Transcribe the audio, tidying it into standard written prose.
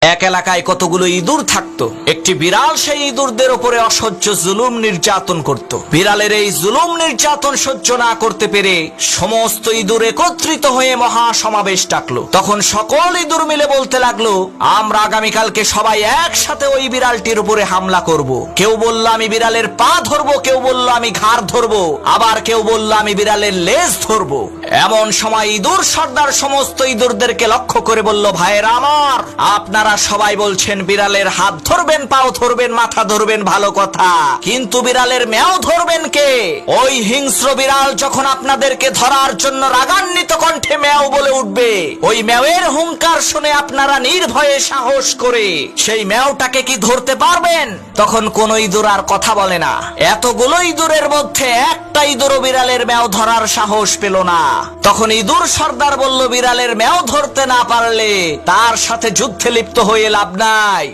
এক এলাকায় কতগুলো ইঁদুর থাকতো। একটি বিড়াল সেই ইঁদুরদের উপরে অসহ্য জুলুম নির্যাতন করত। বিড়ালের এই জুলুম নির্যাতন সহ্য না করতে পেরে সমস্ত ইঁদুর একত্রিত হয়ে মহা সমাবেশ ডাকলো। তখন সকল ইঁদুর মিলে বলতে লাগলো, আমরা আগামীকালকে সবাই একসাথে ওই বিড়ালটির উপরে হামলা করব। কেউ বলল আমি বিড়ালের পা ধরবো, কেউ বলল আমি ঘাড় ধরবো, আবার কেউ বলল আমি বিড়ালের লেজ ধরবো। এমন সময় ইঁদুর সর্দার সমস্ত ইঁদুরদেরকে লক্ষ্য করে বলল, ভাইয়েরা আমার, আপনারা সবাই বলছেন বিড়ালের হাত ধরবেন, পাও ধরবেন, মাথা ধরবেন, ভালো কথা, কিন্তু বিড়ালের ম্যাও ধরবেন কে? ওই হিংস্র বিড়াল যখন আপনাদেরকে ধরার জন্য রাগান্বিত কণ্ঠে ম্যাও বলে উঠবে, ওই ম্যাওয়ের হুঙ্কার শুনে আপনারা নির্ভয়ে সাহস করে সেই ম্যাওটাকে কি ধরতে পারবেন? তখন কোন ইঁদুর আর কথা বলে না। এতগুলো ইঁদুরের মধ্যে একটা ইঁদুরও বিড়ালের ম্যাও ধরার সাহস পেল না। তখন ইঁদুর সর্দার বলল, বিড়ালের ম্যাও ধরতে না পারলে তার সাথে যুদ্ধে লিপ্ত হয়ে লাভ নাই।